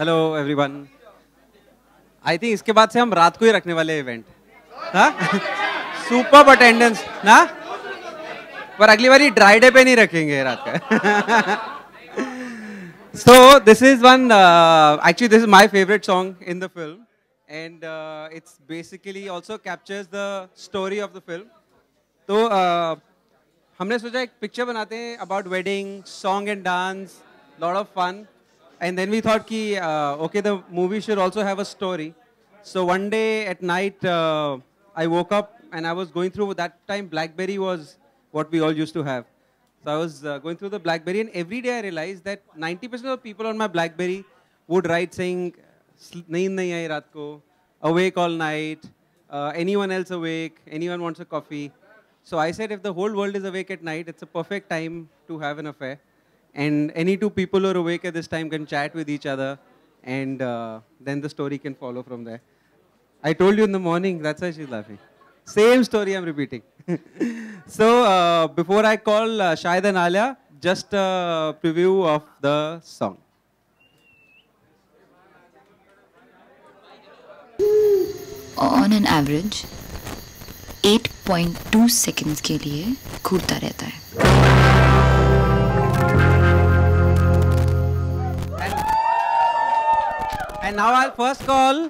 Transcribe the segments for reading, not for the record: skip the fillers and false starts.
Hello everyone. I think इसके बाद से हम रात को ही रखने वाले इवेंट। हाँ सुपर अटेंडेंस ना, पर अगली बार ड्राई डे पे नहीं रखेंगे रात का। So this is one actually this is my favorite song in the film, and it's basically also captures the story of the film. तो हमने सोचा एक पिक्चर बनाते हैं about wedding, song and dance, lot of fun, and then we thought कि okay, the movie should also have a story. So one day at night I woke up and I was going through, that time BlackBerry was what we all used to have. So I was going through the BlackBerry, and every day I realized that 90% of people on my BlackBerry would write saying, "Neend nahi aayi raat ko," "awake all night," "anyone else awake," "anyone wants a coffee." So I said, if the whole world is awake at night, it's a perfect time to have an affair. And any two people who are awake at this time can chat with each other, and then the story can follow from there. I told you in the morning, that's why she's laughing. Same story I'm repeating. So before I call Shahid and Alia, just a preview of the song. On an average, 8.2 seconds के लिए घूरता रहता है। And now I'll first call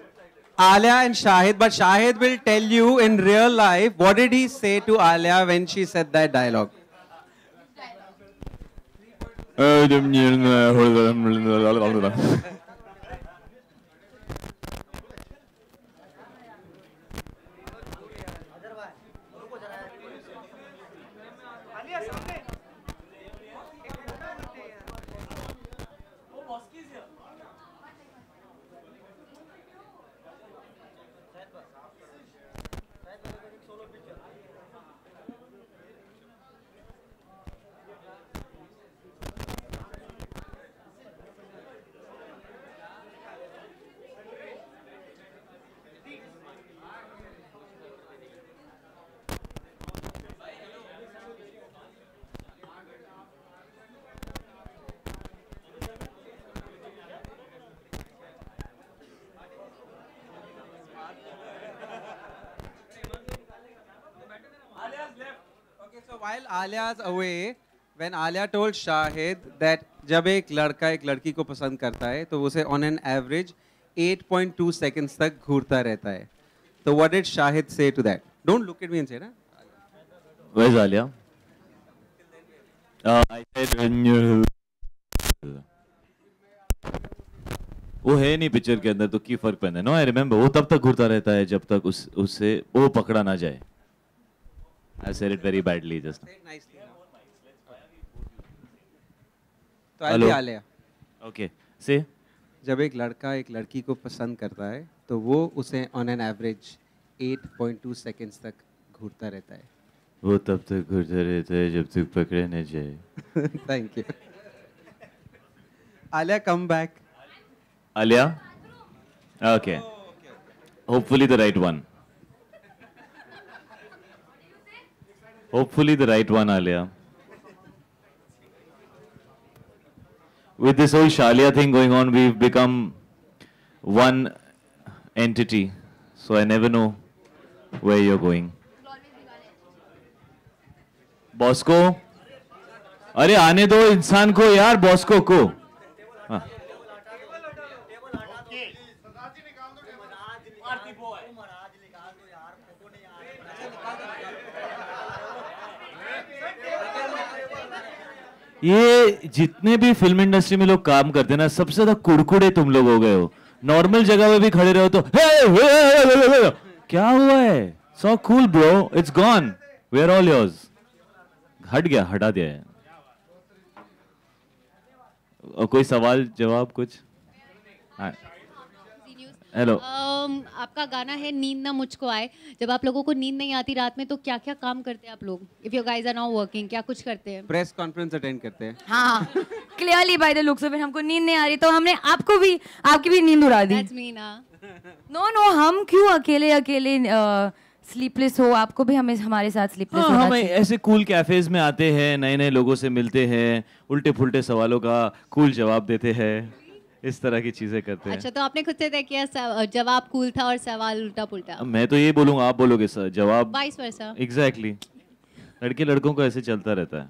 Alia and Shahid, but Shahid will tell you in real life what did he say to Alia when she said that dialogue. So while Alia's away, when Alia told Shahid that जब एक लड़का एक लड़की को पसंद करता है तो उसे on an average 8.2 seconds तक घूरता रहता है. So what did Shahid say to that? Don't look at me and say ना. Where's Alia? I said वो है नहीं पिक्चर के अंदर तो की फर्क पड़ना है. No, I remember. वो तब तक घूरता रहता है जब तक उससे वो पकड़ा ना जाए. I said it very badly just now. तो Alia. Okay. Say. जब एक लड़का एक लड़की को पसंद करता है तो वो उसे on an average 8.2 seconds तक घूरता रहता है. वो तब तक घूरता रहता है जब तक पकड़े न जाए. Thank you. Alia, come back. Alia? Okay. Hopefully the right one. Hopefully the right one, Alia. With this whole Shalia thing going on, we've become one entity. So I never know where you're going. Bosco? अरे आने दो इंसान को यार, Bosco को. हाँ. ये जितने भी फिल्म इंडस्ट्री में लोग काम करते हैं ना, सबसे ज्यादा कुड़कुड़े तुम लोग हो गए हो. नॉर्मल जगह पे भी खड़े रहो तो क्या हुआ है? So cool bro, it's gone, we are all yours. हट गया, हटा दिया है. और कोई सवाल जवाब कुछ? हाँ. हेलो. आपका गाना है नींद ना मुझको आए. जब आप लोगों को नींद नहीं आती रात में तो क्या क्या काम करते हैं आप लोग? If you guys are not working, क्या कुछ करते हैं? प्रेस कॉन्फ्रेंस अटेंड करते हैं. हाँ, clearly by the looks of it हमको नींद नहीं आ रही तो हमने आपको भी, आपकी भी नींद उड़ा दी. दैट्स मी ना. नो हम क्यों अकेले अकेले स्लीपलेस हो? आपको भी हमें हमारे साथ स्लीपलेस होना हम चाहिए. ऐसे कूल कैफेज में आते हैं, नए नए लोगों से मिलते हैं, उल्टे फुल्टे सवालों का कूल जवाब देते हैं. इस तरह की चीजें करते हैं। अच्छा, तो आपने खुद से तय किया जवाब कूल था और सवाल उल्टा पुल्टा, मैं तो ये बोलूंगा, आप बोलोगे सर जवाब। Vice versa. एग्जैक्टली, लड़के लड़कों को ऐसे चलता रहता है।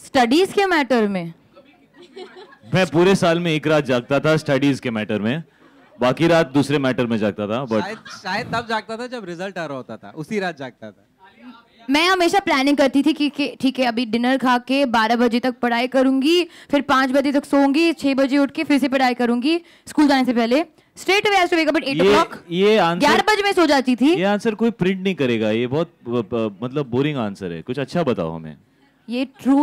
स्टडीज के मैटर में मैं पूरे साल में एक रात जागता था स्टडीज के मैटर में, बाकी रात दूसरे मैटर में जागता था। बट शायद तब जागता था जब रिजल्ट आ रहा होता था, उसी रात जागता था। मैं हमेशा प्लानिंग करती थी कि ठीक है अभी डिनर खा के 12 बजे तक पढ़ाई करूंगी, फिर 5 बजे तक सोऊंगी, 6 बजे उठ के फिर से पढ़ाई करूंगी स्कूल जाने से पहले। Straight away to wake up at 8 o'clock। ये आंसर 11 बजे मैं सो जाती थी। ये आंसर कोई प्रिंट नहीं करेगा, ये बहुत मतलब बोरिंग आंसर है। कुछ अच्छा बताओ हमें। ये true,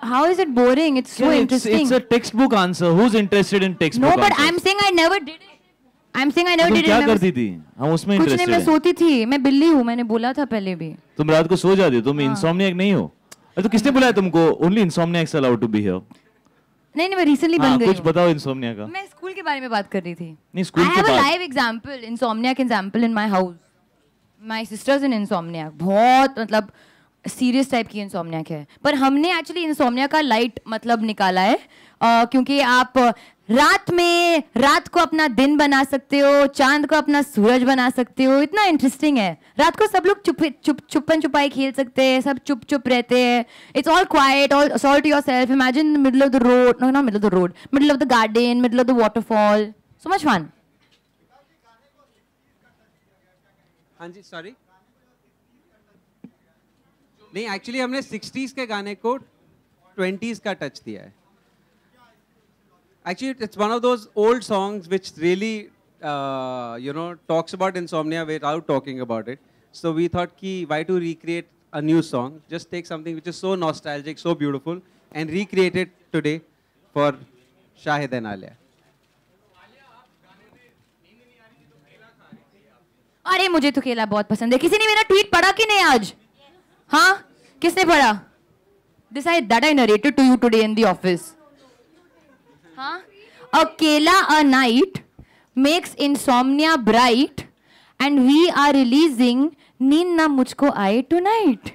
how is it boring? It's so interesting. It's a textbook answer. Who's interested in textbook No, but answers? I'm saying I never did it. I'm saying I never तुम did it. क्या I was- करती थी? हम उसमें कुछ नहीं, interested मैं हैं। सोती थी। मैं बिल्ली हूँ, मैंने बोला था पहले भी। तुम रात को सो जाती हो, तुम इंसोम्नियाक नहीं हो। अरे तो किसने बुलाया तुमको? Only insomniacs allowed to be here. नहीं नहीं, मैं रिसेंटली हाँ, बन गई कुछ हूँ। बताओ इंसोम्निया का। मैं स्कूल के बारे में बात कर रही थी। नहीं, स्कूल I के have a बाद। live example, insomniac example in my house. My sister's an insomniac. बहुत मतलब सीरियस टाइप की इंसोम्नियाक है, पर हमने एक्चुअली इंसोम्निया का लाइट मतलब निकाला है, क्योंकि आप रात को अपना दिन बना सकते हो, चांद को अपना सूरज बना सकते हो। इतना इंटरेस्टिंग है। रात को सब लोग छुपन छुपाई खेल सकते हैं, सब चुप चुप रहते हैं। It's all quiet, all soul to yourself. Imagine middle of the road, no not middle of the road, middle of the garden, middle of the waterfall. So much fun. हाँ जी, सॉरी। नहीं, एक्चुअली हमने 60s के गाने को 20s का touch दिया है। Actually, it's one of those old songs which really, talks about insomnia without talking about it. So we thought, why to recreate a new song? Just take something which is so nostalgic, so beautiful, and recreate it today for Shahid and Alia. अरे मुझे तो केला बहुत पसंद है। किसी ने मेरा ट्वीट पढ़ा कि नहीं आज? हाँ, किसने पढ़ा? This that I narrated to you today in the office. हाँ, a kela a night makes insomnia bright, and we are releasing नींद ना मुझको आए tonight.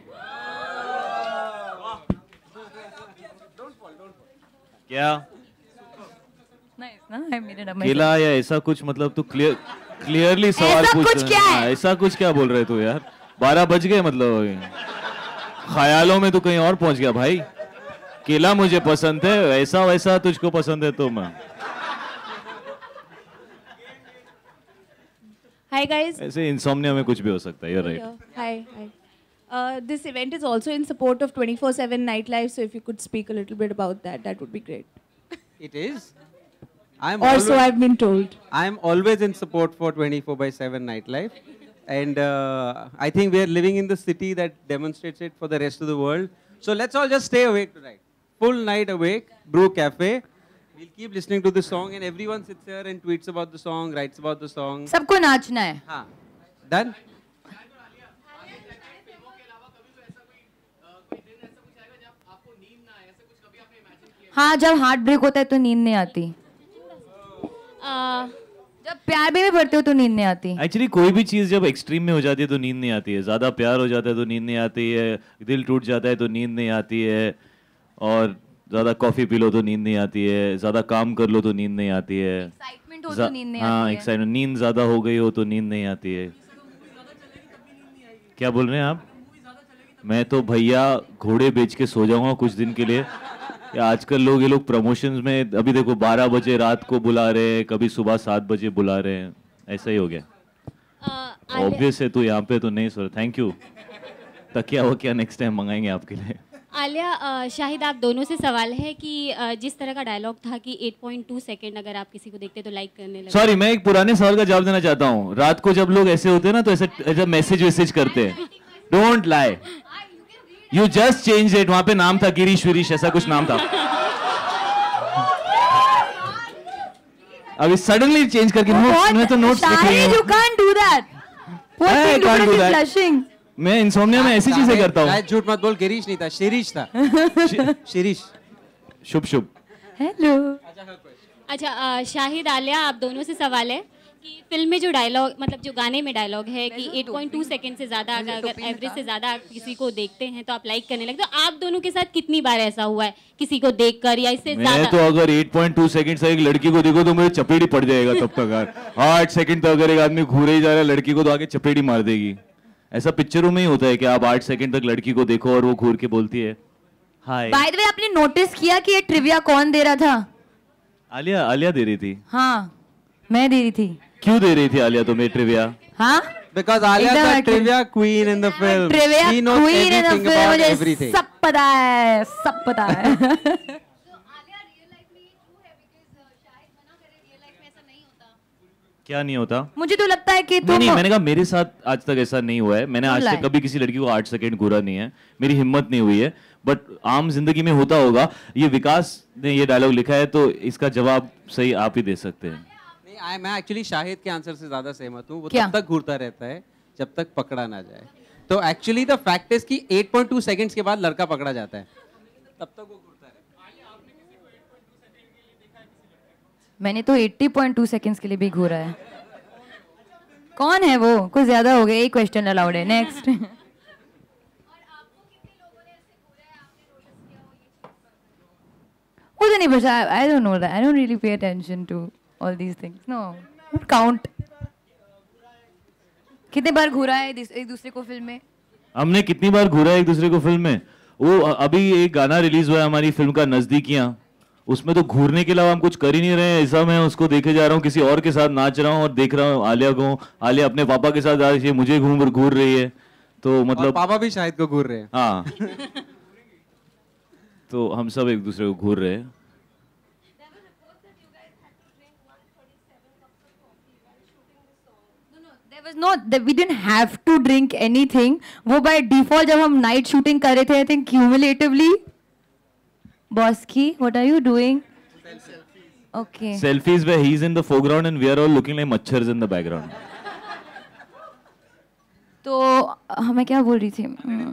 क्या Nice, ना? I made it up myself. केला या ऐसा कुछ, मतलब तू क्लियरली सवाल ऐसा पूछ कुछ क्या है? हाँ, ऐसा कुछ क्या बोल रहे तू यार? 12 बज गए, मतलब ख्यालों में तू कहीं और पहुंच गया भाई। केला मुझे पसंद है, ऐसा वैसा तुझको पसंद है तो मैं। Hi guys. ऐसे इंसोम्निया में कुछ भी हो सकता है। You're right. Hi. This event is also in support of 24/7 nightlife. So if you could speak a little bit about that, that would be great. It is. I'm Also, I've been told. I'm always in support for 24/7 nightlife, and I think we are living in the city that demonstrates it for the rest of the world. So let's all just stay awake tonight. Full night awake, brew cafe. We'll keep listening to the song, and everyone sits here and tweets about the song, writes about the song. सबको नाचना है। हाँ, done. हाँ, जब heart break होता है तो नींद नहीं आती। जब प्यार में भी पड़ते हो तो नींद नहीं आती। एक्चुअली कोई भी चीज जब एक्सट्रीम में हो जाती है तो नींद नहीं आती है। ज्यादा प्यार हो जाता है तो नींद नहीं आती है, दिल टूट जाता है तो नींद नहीं आती है, और ज्यादा कॉफी पी लो तो नींद नहीं आती है, ज्यादा काम कर लो तो नींद नहीं आती है, एक्साइटमेंट हो तो नींद नहीं हाँ आती है। एक्साइटमेंट, नींद ज्यादा हो गई हो तो नींद नहीं आती है। क्या बोल रहे हैं आप? मैं तो भैया घोड़े बेच के सो जाऊंगा कुछ दिन के लिए। या आजकल लोग, ये लोग प्रमोशंस में अभी देखो 12 बजे रात को बुला रहे हैं, कभी सुबह 7 बजे बुला रहे हैं, ऐसा ही हो गया। ऑब्वियस है तू यहाँ पे तो नहीं सो। Thank you. तकिया वो क्या नेक्स्ट टाइम मंगाएंगे आपके लिए। आलिया, शाहिद आप दोनों से सवाल है कि जिस तरह का डायलॉग था कि 8.2 सेकंड अगर आप किसी को देखते तो लाइक करने लगे। सॉरी, मैं एक पुराने सवाल का जवाब देना चाहता हूँ। रात को जब लोग ऐसे होते हैं ना तो ऐसे मैसेज करते हैं। Don't lie, you just change it. वहां पे नाम था गिरीश विरीश, ऐसा कुछ नाम था। अभी सडनली चेंज करके मैं तो नोट्स लिख रही हूँ। You can't do that. Poor I thing, can't look do at him that. blushing. मैं इंसोम्निया में ऐसी चीजें करता हूँ। शायद झूठ मत बोल, गिरीश नहीं था, शिरीष था। शिरीष। शुभ शुभ। Hello. अच्छा, शाहिद आलिया आप दोनों से सवाल है कि फिल्म में जो डायलॉग मतलब जो गाने में डायलॉग है कि 8.2 सेकंड से ज़्यादा अगर एवरेज से ज़्यादा किसी को देखते हैं तो आप लाइक करने लगते हो। आप दोनों के साथ कितनी बार ऐसा हुआ है किसी को देखकर या इससे मैं ज़्यादा? तो अगर 8.2 सेकंड से एक लड़की को देखो तो मुझे चपेट ही पड़ जाएगा तब तक यार। 8 सेकंड तक अगर एक आदमी घूरे ही जा रहा है लड़की को तो आगे चपेट ही मार देगी। ऐसा पिक्चरों में ही होता है कि आप 8 सेकंड तक लड़की को देखो और वो घूर के बोलती है हाय। बाय द वे आपने नोटिस किया कि ये ट्रिविया कौन दे रहा था? आलिया दे रही थी। हाँ मैं दे रही थी। क्यों दे रही थी आलिया तुम्हें ट्रिविया? हाँ Because Alia is the trivia queen in the film. Trivia She knows queen in the everything film, about मुझे everything. सब पता है, सब पता है। क्या नहीं होता? मुझे तो लगता है कि नहीं तुम मैंने कहा मेरे साथ आज तक ऐसा नहीं हुआ है। मैंने आज तक कभी किसी लड़की को 8 सेकंड घूरा नहीं है। मेरी हिम्मत नहीं हुई है। बट आम जिंदगी में होता होगा। ये विकास ने ये डायलॉग लिखा है तो इसका जवाब सही आप ही दे सकते हैं। नहीं मैं एक्चुअली शाहिद के आंसर से ज्यादा सहमत हूँ। वो क्या? तब तक घूरता रहता है जब तक पकड़ा ना जाए। तो एक्चुअली द फैक्ट इज कि 8.2 सेकंड्स के बाद लड़का पकड़ा जाता है, तब तक वो घूरता रहता है। मैंने तो 80.2 सेकंड्स के लिए भी घूरा है। कौन है वो? कुछ ज्यादा हो गया। एक क्वेश्चन अलाउड है। नेक्स्ट। मुझे नहीं पता। I don't know that. I don't really pay attention to all these things. No count. कितने बार घूरा है एक दूसरे को फिल्म में? हमने कितनी बार घूरा एक दूसरे को फिल्म में? वो अभी एक गाना रिलीज हुआ है हमारी फिल्म का नजदीकियां, उसमें तो घूरने के अलावा हम कुछ कर ही नहीं रहे हैं। ऐसा मैं उसको देखे जा रहा हूँ, किसी और के साथ नाच रहा हूँ और देख रहा हूँ आलिया को। आलिया अपने पापा के साथ आ रही है, मुझे घूर रही है। तो मतलब पापा भी शाहिद को घूर रहे हैं। हाँ। तो हम सब एक दूसरे को घूर रहे हैं। We didn't have to drink anything. वो by default जब हम नाइट शूटिंग कर रहे थे, I think cumulatively. Boss की, what are you doing? Okay. Selfies where he's in the foreground and we are all looking like मच्छर्स in the background. तो मैं क्या बोल रही थी?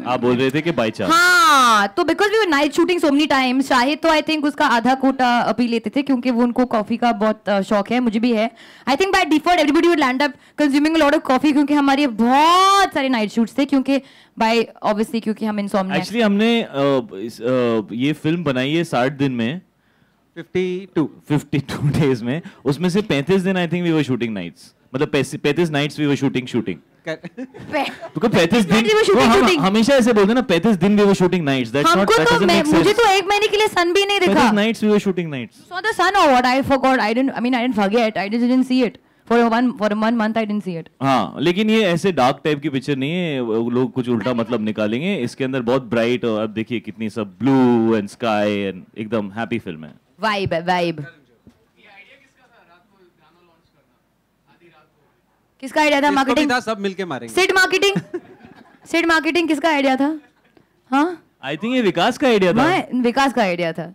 आप बोल रहे थे कि बाई चांस। हाँ, तो because we were night shooting so many times. Shahid तो आई थिंक उसका आधा कोटा पी लेते थे क्योंकि वो उनको कॉफी का बहुत शौक है। मुझे भी है। I think by default everybody would land up consuming a lot of coffee क्योंकि हमारे बहुत सारे नाइट शूट्स थे। क्योंकि बाय ऑब्वियसली क्योंकि हम इनसोम्निया। एक्चुअली हमने ये फिल्म बनाई है 60 दिन में, 52 डेज में। उसमें से 35 दिन I think we were shooting nights. मतलब 35 नाइट्स वी वर शूटिंग। क्योंकि 35 दिन हमेशा ऐसे बोलते हैं ना, 35 दिन we were shooting nights. That's not, that doesn't make sense. मुझे तो एक महीने के लिए सन भी नहीं दिखा। 35 nights we were shooting nights. So the sun और what I forgot. I didn't forget. I just didn't see it. For one month I didn't see it. हाँ, लेकिन ये ऐसे डार्क टाइप की पिक्चर नहीं है। लोग कुछ उल्टा मतलब निकालेंगे। इसके अंदर बहुत ब्राइट और अब देखिए कितनी सब ब्लू एंड स्काई एंड एकदम हैप्पी फिल्म है। वाइब है, वाइब। किसका आइडिया था? मार्केटिंग सब मिलके मारेंगे। सिड मार्केटिंग किसका आइडिया था? हाँ, आई थिंक ये विकास का आइडिया था। विकास का आइडिया था।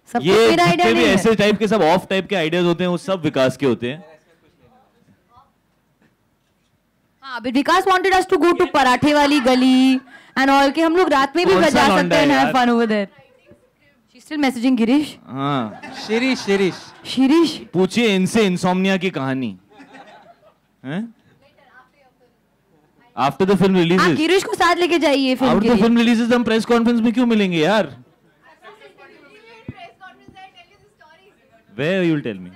सब ये मेरा आइडिया जितने भी नहीं है। ऐसे टाइप के सब ऑफ टाइप के आइडियाज होते हैं वो सब विकास के होते हैं। हाँ, but Vikas wanted us to go to पराठे वाली गली and all कि हम लोग रात में भी बजा सकते हैं, have fun over there. She's still messaging Girish? हाँ, शिरीष पूछिए इनसे इंसोम्निया की कहानी। आफ्टर द फिल्म आप रिलीजेस, गिरीश को साथ लेके जाइए फिल्म आफ्टर के द लिए। फिल्म रिलीजेस हम प्रेस कॉन्फ्रेंस में क्यों मिलेंगे यार? Where you will tell me?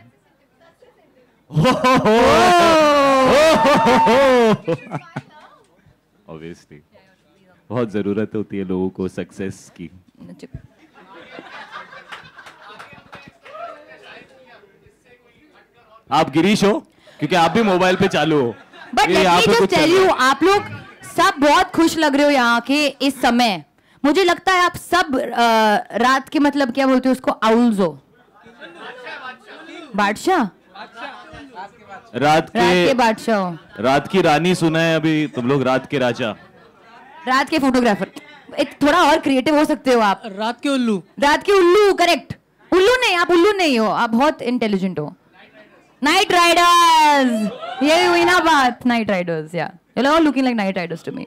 Obviously, बहुत जरूरत होती है लोगों को सक्सेस की। आप गिरीश हो क्योंकि आप भी मोबाइल पे चालू हो। बट ये यहाँ पे कुछ चल रहा है। आप लोग सब बहुत खुश लग रहे हो यहाँ के इस समय। मुझे लगता है आप सब रात के मतलब क्या बोलते हो उसको, आउल्स हो। बादशाह, रात के बादशाह हो। रात की रानी सुना है अभी तुम लोग, रात के राजा, रात के फोटोग्राफर। थोड़ा और क्रिएटिव हो सकते हो आप। रात के उल्लू, रात के उल्लू, करेक्ट। उल्लू नहीं, आप उल्लू नहीं हो, आप बहुत इंटेलिजेंट हो। नाइट राइडर्स, ये हुई ना बात। नाइट राइडर्स, या you are looking like Knight Riders to me.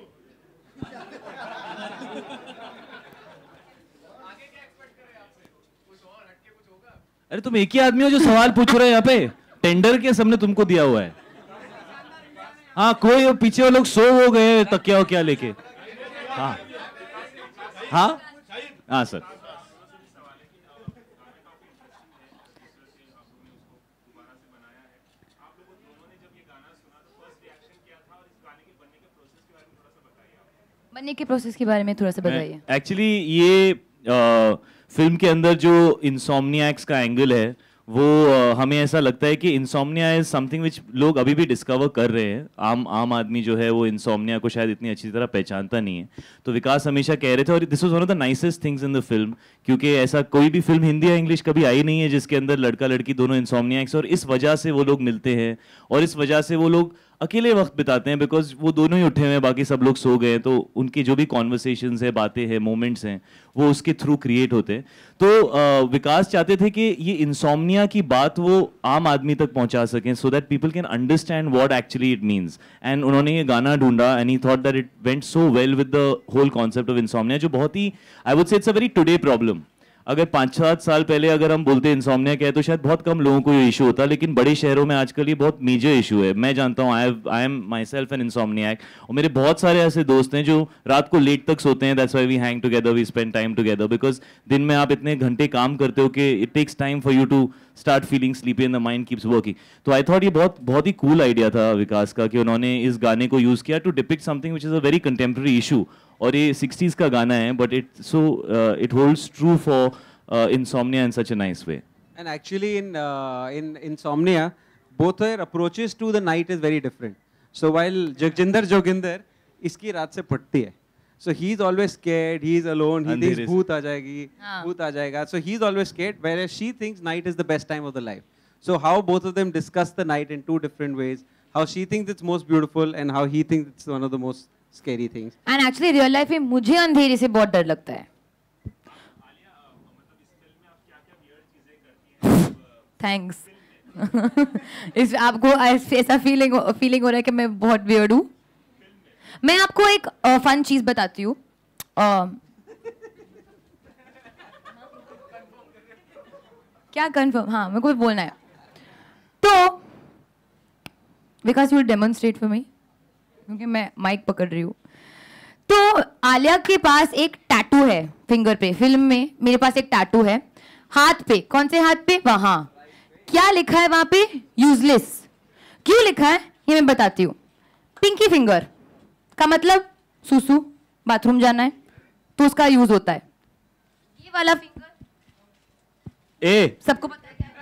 अरे तुम एक ही आदमी हो जो सवाल पूछ रहे हैं यहाँ पे। टेंडर के सबने तुमको दिया हुआ है? हाँ, कोई पीछे वो लोग सो हो गए तकिया क्या लेके। हाँ हाँ हाँ सर। बनने के प्रोसेस के बारे में थोड़ा सा बताइए। एक्चुअली ये फिल्म के अंदर जो इंसोम्नियाक्स का एंगल है वो हमें ऐसा लगता है कि इंसोम्निया इज समथिंग विच लोग अभी भी डिस्कवर कर रहे हैं। आम आदमी जो है वो इंसोम्निया को शायद इतनी अच्छी तरह पहचानता नहीं है। तो विकास हमेशा कह रहे थे, और this was one of the nicest things in the film, क्योंकि ऐसा कोई भी फिल्म हिंदी या इंग्लिश कभी आई नहीं है जिसके अंदर लड़का लड़की दोनों इंसोम्नियाक्स, और इस वजह से वो लोग मिलते हैं और इस वजह से वो लोग अकेले वक्त बिताते हैं, बिकॉज वो दोनों ही उठे हुए हैं, बाकी सब लोग सो गए हैं। तो उनकी जो भी कॉन्वर्सेशंस है, बातें हैं, मोमेंट्स हैं, वो उसके थ्रू क्रिएट होते हैं। तो विकास चाहते थे कि ये इंसोम्निया की बात वो आम आदमी तक पहुंचा सकें, so that people can understand what actually it means. And उन्होंने ये गाना ढूंढा and he thought that it went so well with the whole concept of insomnia, जो बहुत ही, I would say it's a very today problem. अगर 5-7 साल पहले अगर हम बोलते इंसोम्निया क्या है तो शायद बहुत कम लोगों को ये इशू होता, लेकिन बड़े शहरों में आजकल ये बहुत मेजर इशू है। मैं जानता हूँ, I am myself an insomniac, और मेरे बहुत सारे ऐसे दोस्त हैं जो रात को लेट तक सोते हैं। That's why we hang together, we spend time together, because दिन में आप इतने घंटे काम करते हो कि it takes time for you to start feeling sleepy and the mind keeps working. तो आई थॉट ये बहुत ही कूल आइडिया था विकास का कि उन्होंने इस गाने को यूज किया to depict something which is a very contemporary issue. और ये 60s का गाना है, but it holds true for insomnia in such a nice way. And actually in insomnia, both their approaches to the night is very different. So while Jagjinder Joginder इसकी रात से पटती है, so he's always scared, he's alone, he thinks भूत आ जाएगी, भूत आ जाएगा, so he's always scared, whereas she thinks night is the best time of the life. So how both of them discuss the night in two different ways, how she thinks it's most beautiful and how he thinks it's one of the most scary things. And actually real life में मुझे अंधेरे से बहुत डर लगता है। Thanks. इस आपको ऐसा फीलिंग हो रहा है कि मैं बहुत वियर्ड हूँ। मैं आपको एक फन चीज बताती हूँ। क्या कंफर्म? हाँ, मेरे को बोलना है। तो विकास, यू डेमोन्स्ट्रेट फॉर मी, क्योंकि मैं माइक पकड़ रही हूँ। तो आलिया के पास एक टैटू है फिंगर पे। फिल्म में मेरे पास एक टैटू है हाथ पे। कौन से हाथ पे? वहां। क्या लिखा है वहां पे? यूजलेस। क्यों लिखा है ये मैं बताती हूँ। पिंकी फिंगर का मतलब सुसु, बाथरूम जाना है तो उसका यूज होता है। ये वाला फिंगर ए, सबको पता है क्या है?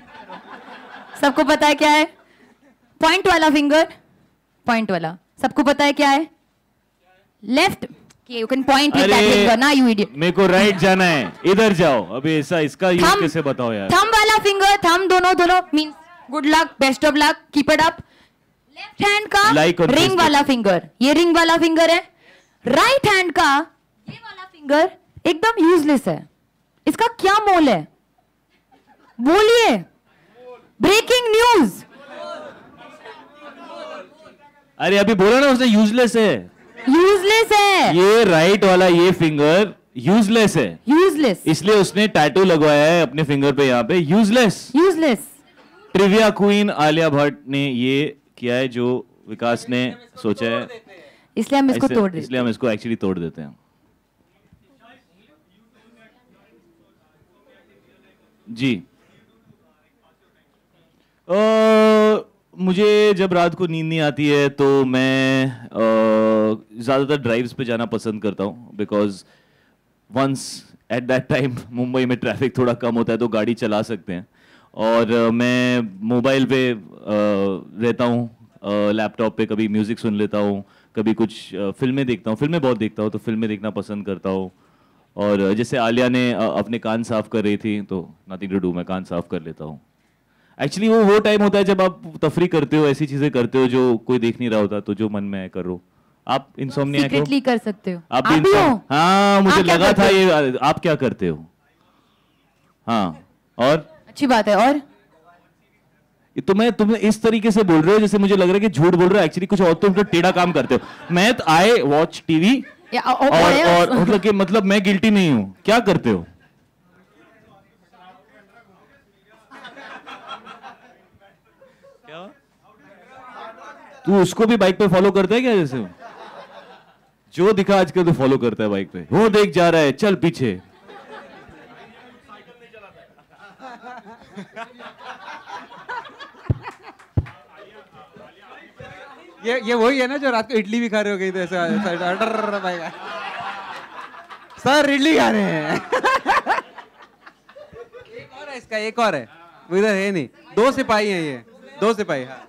सबको पता है क्या है? पॉइंट वाला फिंगर, पॉइंट वाला सबको पता है क्या है? Left. You can point with that finger, ना you idiot. मेरे को राइट जाना है, इधर जाओ। अभी ऐसा इसका यूज कैसे बताओ यार? थंब वाला फिंगर, थंब दोनों means good luck, best of luck, keep it up. Left hand का रिंग वाला फिंगर, ये रिंग वाला फिंगर है। राइट हैंड का ये वाला फिंगर एकदम यूजलेस है। इसका क्या मोल है? बोलिए। Breaking news. अरे अभी बोला ना उसने, यूजलेस है। यूजलेस है। ये राइट वाला ये फिंगर यूजलेस है। यूजलेस, इसलिए उसने टैटू लगवाया है अपने फिंगर पे, यहाँ पे useless. Useless. Trivia queen Alia Bhatt ने ये किया है जो विकास ने सोचा है, इसलिए हम इसको तोड़ देते हैं। इसलिए हम इसको एक्चुअली तोड़ देते हैं। जी, मुझे जब रात को नींद नहीं आती है तो मैं ज़्यादातर ड्राइव्स पे जाना पसंद करता हूँ, because once at that time Mumbai में ट्रैफिक थोड़ा कम होता है तो गाड़ी चला सकते हैं। और मैं मोबाइल पे रहता हूँ, लैपटॉप पे कभी म्यूज़िक सुन लेता हूँ, कभी कुछ फिल्में देखता हूँ। फिल्में बहुत देखता हूँ तो फिल्में देखना पसंद करता हूँ। और जैसे आलिया ने अपने कान साफ कर रही थी तो नथिंग टू डू, मैं कान साफ कर लेता हूँ। एक्चुअली वो टाइम होता है जब आप तफरी करते हो, ऐसी चीजें करते हो जो कोई देख नहीं रहा होता, तो जो मन में है करो। आप इंसोम्निया सीक्रेटली कर सकते हो। आप भी हो? हाँ, मुझे लगा था ये। आप क्या करते हो? हाँ, और अच्छी बात है। और तुम्हें इस तरीके से बोल रहे हो जैसे मुझे लग रहा है कि झूठ बोल रहे हो, एक्चुअली कुछ और तुम तो टेढ़ा काम करते हो। मैं आई वॉच टीवी और मतलब मैं गिल्टी नहीं हूँ। क्या करते हो? तू उसको भी बाइक पे फॉलो करता है क्या? जैसे जो दिखा आजकल तो फॉलो करता है बाइक पे, वो देख जा रहा है, चल पीछे। ये वही है ना जो रात को इडली भी खा रहे हो कहीं तो ऐसा डर भाई सर इडली खा रहे हैं। एक और है इसका, एक और है, वो इधर है नहीं। 2 सिपाही हैं ये, 2 सिपाही। हाँ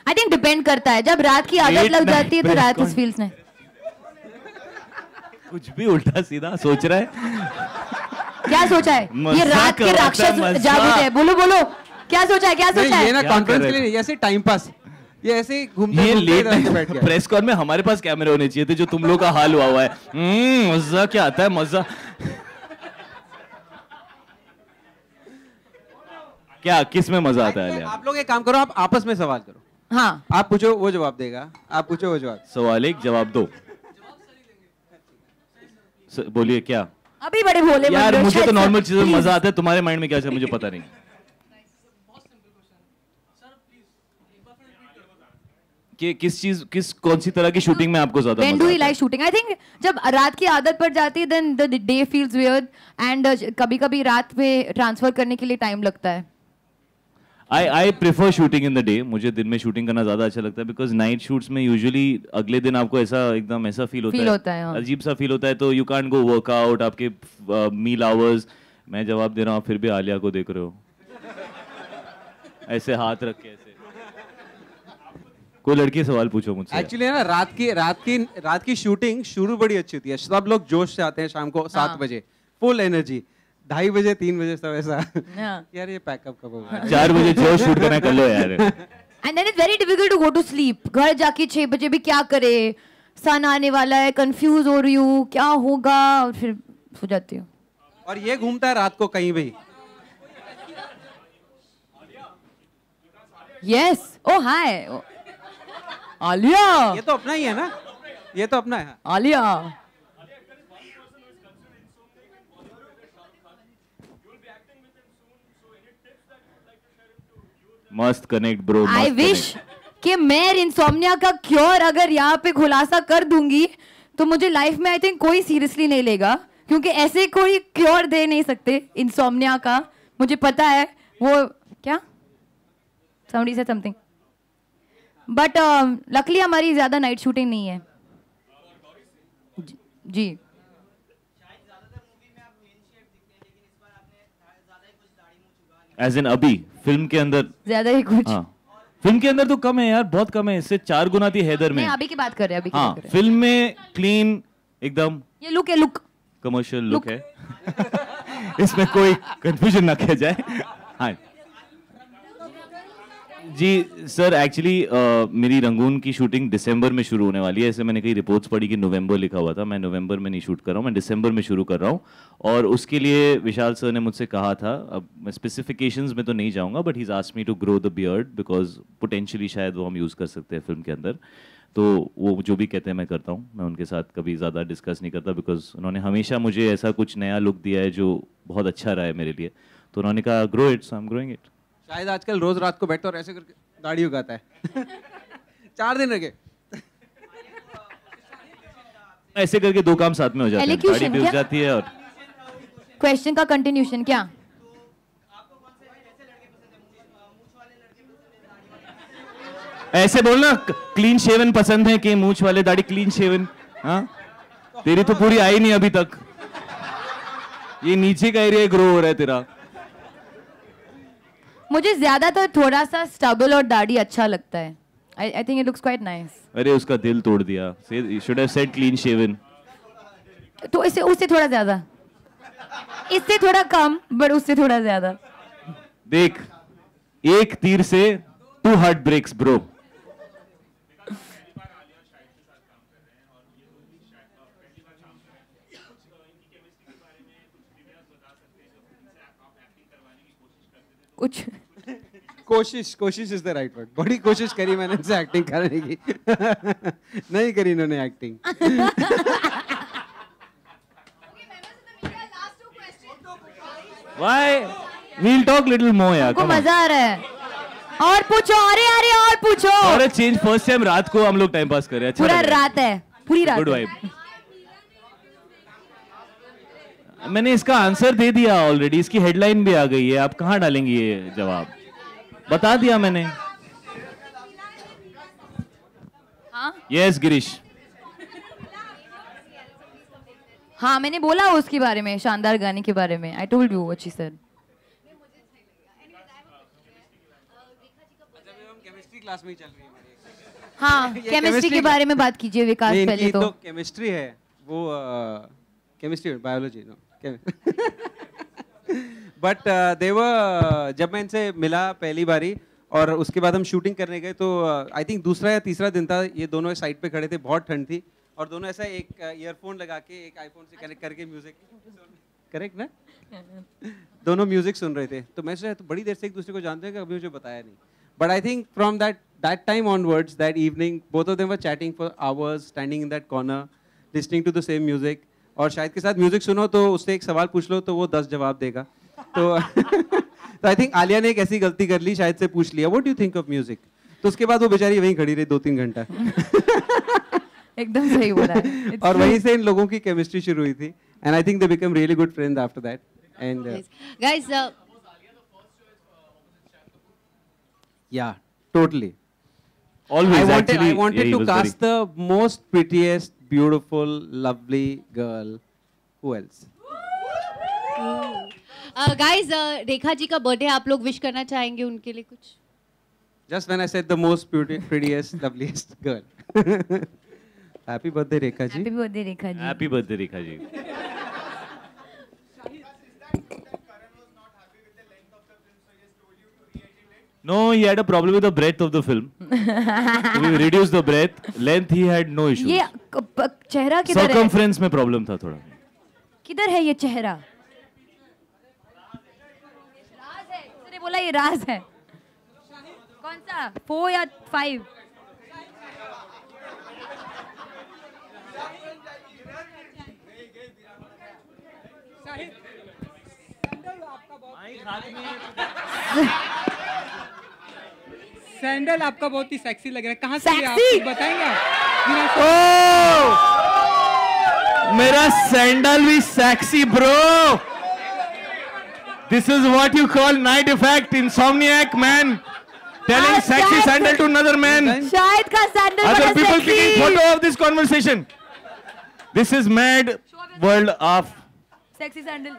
आई थिंक डिपेंड करता है, जब रात की आदत लग जाती है तो रात इज फील्स नहीं। कुछ भी उल्टा सीधा सोच रहा है। क्या सोचा है? ये रात के राक्षस जागृत है। बोलो बोलो, क्या सोचा है? क्या सोचा है? ये ना कॉन्फ्रेंस के लिए नहीं, ऐसे टाइम पास, ये ऐसे ही घूमते ये घूमते लेट रहते बैठ गया। प्रेस कॉन में हमारे पास कैमरे होने चाहिए थे, जो तुम लोग का हाल हुआ है। मजा क्या आता है, मजा क्या, किस में मजा आता है? आप लोग एक काम करो, आप आपस में सवाल करो। हाँ, आप पूछो वो जवाब देगा, आप पूछो वो जवाब। सवाल एक जवाब दो। बोलिए क्या? अभी बड़े भोले यार मुझे तो नॉर्मल चीजों में मजा आता है, तुम्हारे माइंड में क्या चल मुझे पता नहीं। कि किस कौन सी तरह की शूटिंग में आपको ज्यादा When मजा do you आता है? like shooting? I think जब रात की आदत पड़ जाती है then the day feels weird and कभी-कभी रात में ट्रांसफर करने के लिए टाइम लगता है। I prefer shooting in the day. मुझे दिन में शूटिंग करना ज्यादा अच्छा लगता है because night shoots में usually अगले दिन आपको ऐसा एकदम ऐसा फील होता है, हाँ। अजीब सा फील होता है, तो you can't go workout, आपके meal hours। मैं जवाब दे रहा हूँ, आप फिर भी आलिया को देख रहे हो ऐसे हाथ रख के ऐसे। कोई लड़की सवाल पूछो मुझसे। एक्चुअली ना रात की शूटिंग शुरू बड़ी अच्छी होती है, सब लोग जोश से आते हैं शाम को 7 बजे, फुल एनर्जी। 2:30 बजे 3 बजे सब ऐसा यार ये पैकअप कब होगा? 4 बजे जो शूट करना कर लो यार। And then it's very difficult to go to sleep. घर जाके 6 बजे भी क्या करे, सन आने वाला है, कंफ्यूज हो रही हूँ क्या होगा, और फिर सो जाती हूँ। और ये घूमता है रात को कहीं भी। Yes, oh hi, Alia. ये तो अपना ही है ना, ये तो अपना है। आलिया मस्त कनेक्ट ब्रो। आई विश कि मैं इंसोम्निया का क्योर अगर यहाँ पे खुलासा कर दूंगी तो मुझे लाइफ में आई थिंक कोई सीरियसली नहीं लेगा, क्योंकि ऐसे कोई क्योर दे नहीं सकते इंसोम्निया का। मुझे पता है वो क्या somebody said something, but luckily हमारी ज्यादा नाइट शूटिंग नहीं है जी। एज इन अभी फिल्म के अंदर ज्यादा ही कुछ। हाँ, फिल्म के अंदर तो कम है यार, बहुत कम है, इससे 4 गुना थी हैदर में। नहीं, अभी की बात कर रहे हैं, अभी की हाँ, बात कर रहे हैं। फिल्म में क्लीन एकदम ये लुक है, लुक कमर्शियल लुक है। इसमें कोई कंफ्यूजन ना किया जाए। हाँ जी सर, एक्चुअली मेरी रंगून की शूटिंग दिसंबर में शुरू होने वाली है। ऐसे मैंने कई रिपोर्ट्स पढ़ी कि नवंबर लिखा हुआ था, मैं नवंबर में नहीं शूट कर रहा हूँ, मैं दिसंबर में शुरू कर रहा हूँ। और उसके लिए विशाल सर ने मुझसे कहा था, अब मैं स्पेसिफिकेशंस में तो नहीं जाऊँगा, but he is asked me to grow the beard because potentially शायद वो हम यूज़ कर सकते हैं फिल्म के अंदर। तो वो जो भी कहते हैं मैं करता हूँ, मैं उनके साथ कभी ज़्यादा डिस्कस नहीं करता बिकॉज उन्होंने हमेशा मुझे ऐसा कुछ नया लुक दिया है जो बहुत अच्छा रहा है मेरे लिए। तो उन्होंने कहा grow it, so I am growing it. शायद आजकल रोज रात को बैठता और ऐसे करके दाढ़ी उगाता है। 4 दिन रखे ऐसे करके 2 काम साथ में हो जाते हैं, दाढ़ी भी उग जाती है और क्वेश्चन का कंटिन्यूशन क्या? ऐसे बोलना, क्लीन शेवन पसंद है कि मूंछ वाले दाढ़ी क्लीन शेवन? हाँ, तेरी तो पूरी आई नहीं अभी तक, ये नीचे का एरिया ग्रो हो रहा है तेरा। मुझे ज्यादातर थोड़ा सा स्टबल और दाढ़ी अच्छा लगता है। I think it looks quite nice. अरे उसका दिल तोड़ दिया, should have said clean shaven. तो इससे उससे थोड़ा ज्यादा, इससे थोड़ा कम, बट उससे थोड़ा ज्यादा। देख, एक तीर से 2 हार्ट ब्रेक्स ब्रो। कुछ कोशिश इज द राइट वर्ड. बड़ी कोशिश करी मैंने इनसे एक्टिंग करने की. नहीं करी इन्होंने acting. Why? We'll talk little more यार. को मजा आ रहा है. और पूछो, अरे और पूछो. और चेंज फर्स्ट टाइम रात को हम लोग टाइम पास कर रहे हैं. पूरा रात है, पूरी रात. Good vibe. मैंने इसका आंसर दे दिया ऑलरेडी. इसकी हेडलाइन भी आ गई है. आप कहाँ डालेंगी ये जवाब? बता दिया मैंने. हाँ? यस गिरीश. हाँ मैंने बोला उसके बारे में, शानदार गाने के बारे में. I told you what she said. Chemistry class में ही चल रही है हमारी. हाँ केमिस्ट्री के बारे में बात कीजिए विकास. पहले तो केमिस्ट्री है वो. Chemistry biology no. बट देवर जब मैं इनसे मिला पहली बारी और उसके बाद हम शूटिंग करने गए तो आई थिंक दूसरा या तीसरा दिन था. ये दोनों साइड पे खड़े थे. बहुत ठंड थी और दोनों ऐसा एक ईयरफोन लगा के एक आईफोन से कनेक्ट करके म्यूजिक. करेक्ट ना? दोनों म्यूजिक सुन रहे थे. तो मैं सोचा तो बड़ी देर से एक दूसरे को जानते हैं कि अभी मुझे बताया नहीं. But I think from that time onwards, that evening, both of them were chatting for hours, standing in that corner, listening to the same music. और शाहिद के साथ म्यूजिक सुनो तो उससे एक सवाल पूछ लो तो वो 10 जवाब देगा. तो तो आई थिंक आलिया ने एक ऐसी गलती कर ली, शाहिद से पूछ लिया what do you think of music. तो उसके बाद वो बेचारी वहीं खड़ी रही 2-3 घंटा. एकदम सही बोला है. और वहीं से इन लोगों की केमिस्ट्री शुरू हुई थी. And I think they become really good friends after that. And guys yeah, totally. Always. I wanted to cast the most prettiest, beautiful, lovely girl. Who else? Guys Rekha ji का बर्थडे आप लोग विश करना चाहेंगे उनके लिए कुछ? Just when I said the most prettiest, loveliest girl. Happy birthday, Rekha ji. Happy birthday Rekha ji. Happy birthday Rekha ji. No, he had a problem with the breadth of the film. We reduced the breadth. Length he had no issues. ये चेहरा किधर है? Circumference में problem था थोड़ा. किधर है ये चेहरा? राज है. उसने बोला ये राज है. कौन सा? 4 या 5? सैंडल आपका बहुत ही सेक्सी लग रहा है. कहाँ से लिया आप बताएंगे? मेरा सैंडल भी sexy bro. This is what you call night effect, insomniac man telling sexy sandal to another man. शायद का सैंडल Other बड़ा people sexy. taking photo of this conversation. This is mad world of Sexy sandal.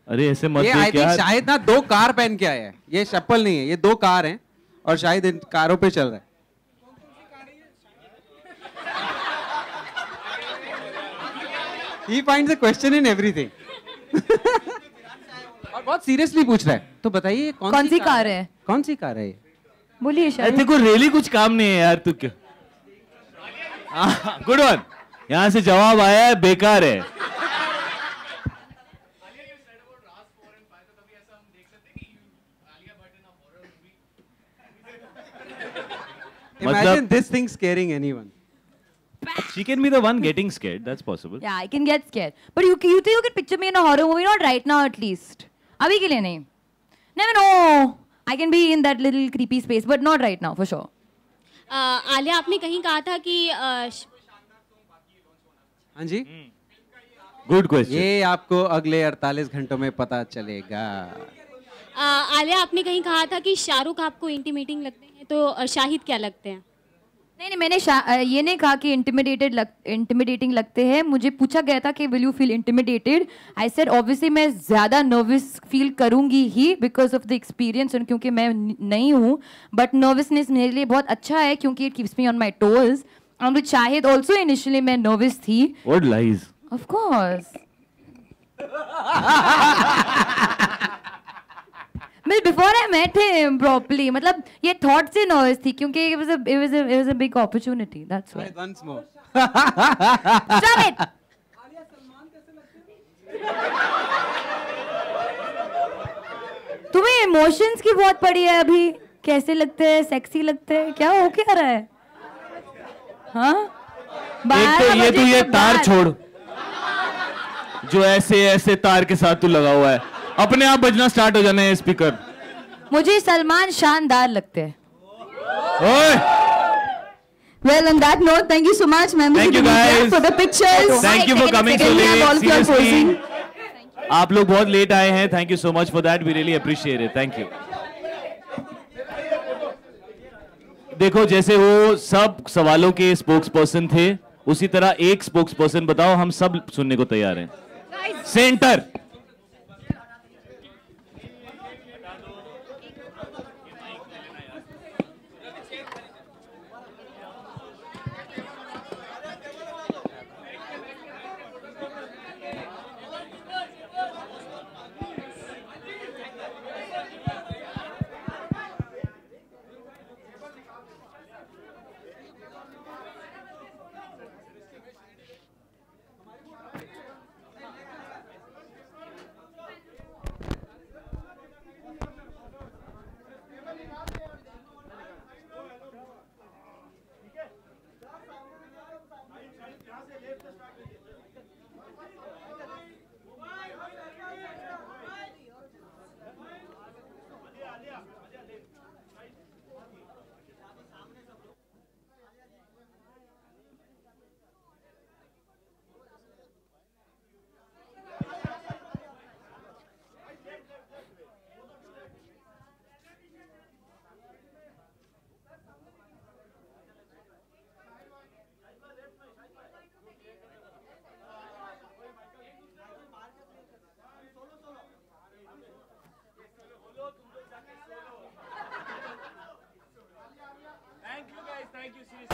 अरे ऐसे मत ये देख I think यार. शाहिद ना 2 कार पहन के आया है. ये चप्पल नहीं है, ये 2 कार हैं और शाहिद इन कारों पे चल रहा है. He finds a question in everything. और बहुत सीरियसली पूछ रहा है. तो बताइए कौन सी कार है? कौन सी कार है ये? बोलिए शायद. तेरे को रियली कुछ काम नहीं है यार. तू क्या? Good one. यहाँ से जवाब आया है बेकार है. Imagine this thing scaring anyone. She can be the one getting scared. That's possible. Yeah, I can get scared. But you think you can picture me in a horror movie? Not right now, at least. अभी के लिए नहीं. Never know. I can be in that little creepy space, but not right now, for sure. Alia आपने कहीं कहा था कि हाँ जी. Good question. ये आपको अगले 48 घंटों में पता चलेगा. आलिया आपने कहीं कहा था कि शाहरुख आपको इंटीमेटिंग लगते हैं, तो शाहिद क्या लगते हैं? नहीं मैंने ये नहीं कहा कि इंटिमिडेटिंग लगते हैं. मुझे पूछा गया था कि will you feel intimidated. I said obviously मैं ज़्यादा नर्वस फील करूंगी ही बिकॉज ऑफ द एक्सपीरियंस, क्योंकि मैं नहीं हूँ. बट नर्वसनेस मेरे लिए बहुत अच्छा है क्योंकि it keeps me on my toes. And with Shahid also initially मैं नर्वस थी. What lies? Of course. Before I met him properly, मतलब ये thought से nervous थी क्योंकि it was a big opportunity. That's why. Once more. Stop it. तुम्हें emotions की बहुत पड़ी है अभी, कैसे लगते हैं, सेक्सी लगते हैं, क्या हो क्या रहा है? हाँ एक तो ये तार छोड़ जो ऐसे ऐसे तार के साथ तू लगा हुआ है, अपने आप बजना स्टार्ट हो जाने हैं स्पीकर। मुझे सलमान शानदार लगते हैं। Well, on that note, thank you so much, ma'am. Thank you guys for the pictures. Thank you for coming so late. Seriously, आप लोग बहुत लेट आए हैं. Thank you so much for that. We really appreciate it. Thank you. देखो जैसे वो सब सवालों के स्पोक्स पर्सन थे, उसी तरह एक स्पोक्स पर्सन बताओ, हम सब सुनने को तैयार हैं. Centre.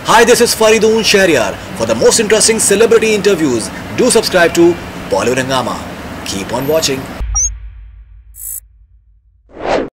Hi, this is Faridoon Shahryar. For the most interesting celebrity interviews, do subscribe to Bollywood Hungama. Keep on watching.